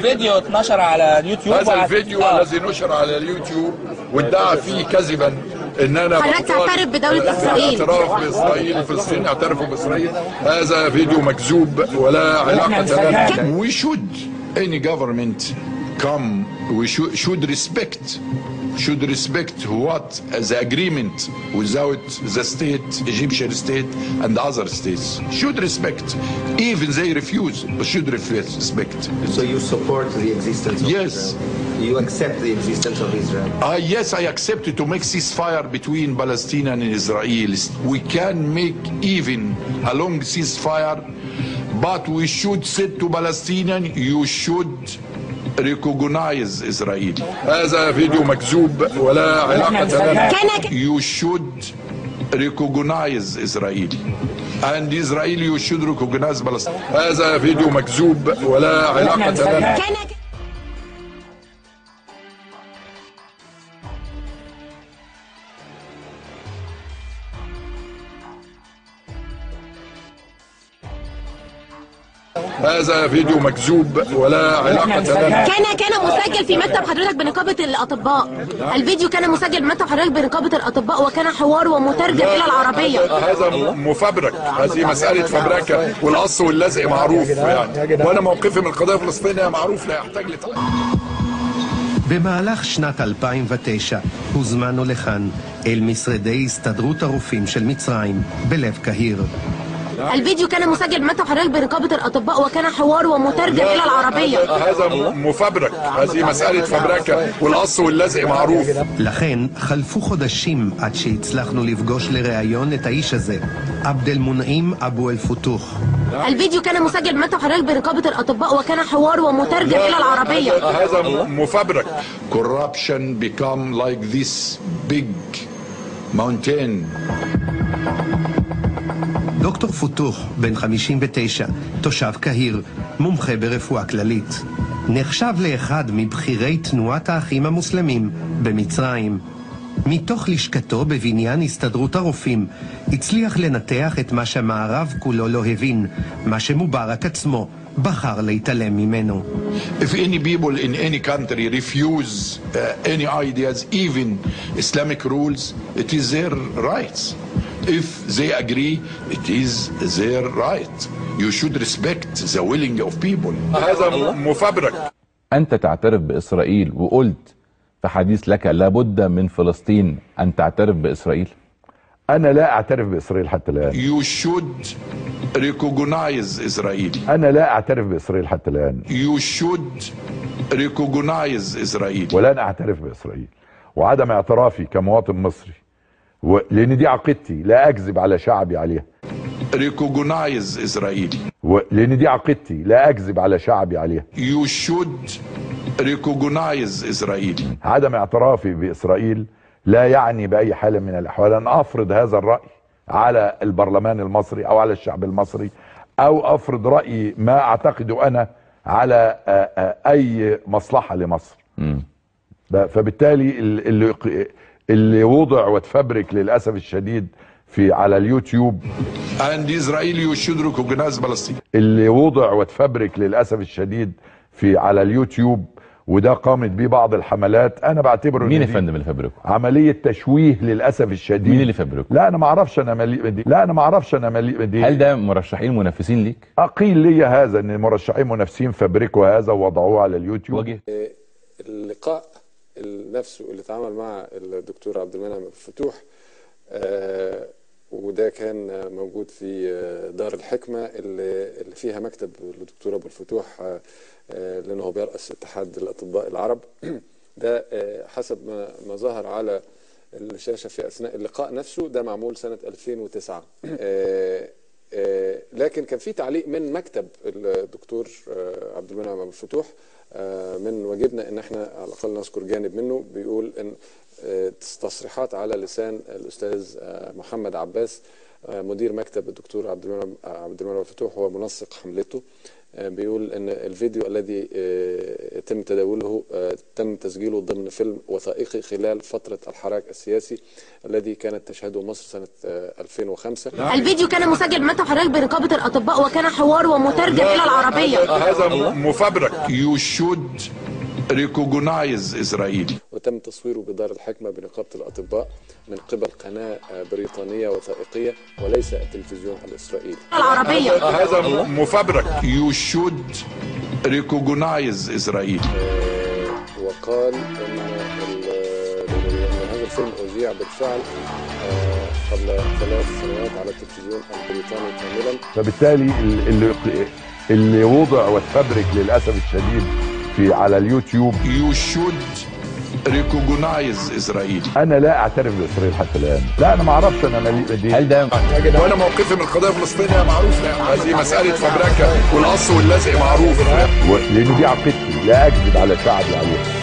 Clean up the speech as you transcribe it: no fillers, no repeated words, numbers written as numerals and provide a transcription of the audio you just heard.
فيديو اتنشر على اليوتيوب. هذا الفيديو الذي نشر على اليوتيوب وادعى فيه كذبا ان انا حضرتك تعترف بدولة اسرائيل. اعتراف باسرائيل، فلسطين اعترفوا باسرائيل. هذا فيديو مكذوب ولا علاقة له. We should any government come we should respect what the agreement without the state, Egyptian state and other states should respect. Even they refuse, but should respect. So you support the existence of yes. Israel? You accept the existence of Israel? Yes, I accept to make ceasefire between Palestinians and Israelis. We can make even a long ceasefire, but we should say to Palestinians, you should recognize Israel. هذا فيديو مكذوب ولا علاقة له. You should recognize Israel. And Israel you should recognize Palestine. هذا فيديو مكذوب ولا علاقة له. هذا فيديو مكذوب ولا علاقة له. كان مسجل في مكتب حضرتك بنقابة الأطباء. الفيديو كان مسجل بمكتب حضرتك بنقابة الأطباء وكان حوار ومترجم إلى العربية. هذا مفبرك، هذه مسألة فبركة والقص واللزق معروف يعني. وأنا موقفي من القضية الفلسطينية معروف لا يحتاج במהלך שנת 2009 הוזמנו לכאן אל משרדי הסתדרות הרופאים של מצרים בלב קהיר. الفيديو كان مسجل بمكتب حضرتك بنقابة الأطباء وكان حوار ومترجم إلى العربية. هذا مفبرك، هذه مسألة فبركة والقص واللزق معروف. לכן חלפו חודשים עד שהצלחנו לפגוש לראיון את האיש הזה, עבד אל-מונעים אבו אל-פתוח. الفيديو كان مسجل بمكتب حضرتك بنقابة الأطباء وكان حوار ومترجم إلى العربية. هذا مفبرك. Corruption become like this big mountain. דוקטור פותוח, בן 59, תושב קהיר, מומחה ברפואה כללית. נחשב לאחד מבחירי תנועת האחים המוסלמים במצרים. מתוך לשכתו בבניין הסתדרות הרופאים, הצליח לנתח את מה שהמערב כולו לא הבין, מה שמובארק עצמו בחר להתעלם ממנו. If any people in any country refuse any ideas, even Islamic rules, it is their rights. If they agree, it is their right. You should respect the willing of people. هذا مفبرك. أنت تعترف بإسرائيل وقلت في حديث لك لابد من فلسطين أن تعترف بإسرائيل. أنا لا أعترف بإسرائيل حتى الآن. You should recognize Israel. أنا لا أعترف بإسرائيل حتى الآن. You should recognize Israel. ولن أعترف بإسرائيل. وعدم اعترافي كمواطن مصري لأن دي عقيدتي، لا أكذب على شعبي عليها. recognize Israel. لأن دي عقيدتي، لا أكذب على شعبي عليها. You should recognize Israel. عدم اعترافي بإسرائيل لا يعني بأي حال من الأحوال أن أفرض هذا الرأي على البرلمان المصري أو على الشعب المصري، أو أفرض رأيي ما أعتقده أنا على أي مصلحة لمصر. فبالتالي اللي وضع وتفبرك للأسف الشديد على اليوتيوب and Israel you should recognize Palestine. اللي وضع وتفبرك للأسف الشديد على اليوتيوب، وده قامت بيه بعض الحملات. انا بعتبره مين يا فندم اللي فبركه؟ عملية تشويه للأسف الشديد. مين اللي فبركه؟ لا انا ما اعرفش، انا مليء دي. لا انا ما اعرفش، انا مليء دي. هل ده مرشحين منافسين ليك؟ قيل لي هذا ان مرشحين منافسين فبركوا هذا ووضعوه على اليوتيوب. اللقاء نفسه اللي اتعمل مع الدكتور عبد المنعم الفتوح، وده كان موجود في دار الحكمة اللي فيها مكتب الدكتور أبو الفتوح، لأنه هو بيرأس اتحاد الأطباء العرب. ده حسب ما ظهر على الشاشة في أثناء اللقاء نفسه، ده معمول سنة 2009. لكن كان في تعليق من مكتب الدكتور عبد المنعم أبو الفتوح، من واجبنا ان احنا على الاقل نذكر جانب منه، بيقول ان تصريحات على لسان الاستاذ محمد عباس مدير مكتب الدكتور عبد المنعم الفتوح، هو منسق حملته، بيقول ان الفيديو الذي تم تداوله تم تسجيله ضمن فيلم وثائقي خلال فترة الحراك السياسي الذي كانت تشهده مصر سنة 2005. الفيديو كان مسجل بمكتب حضرتك بنقابة الأطباء وكان حوار ومترجم إلى العربية. هذا مفبرك. You should recognize إسرائيل. وتم تصويره بدار الحكمة بنقابة الأطباء من قبل قناة بريطانية وثائقية وليس التلفزيون الإسرائيلي. العربية. هذا مفبرك. You should recognize إسرائيل. وقال إن هذا الفيلم أذيع بالفعل قبل 3 سنوات على التلفزيون البريطاني كاملا. فبالتالي اللي وضع واتفبرك للأسف الشديد على اليوتيوب. You should recognize إسرائيل. أنا لا أعترف بإسرائيل حتى الآن. لا أنا ما أعرفش أنا دي. هل ده وأنا موقفي من القضية الفلسطينية معروف. هذه مسألة فبركة والقص واللزق معروف. لأن دي عقيدتي لا أكذب على شعبي عليها.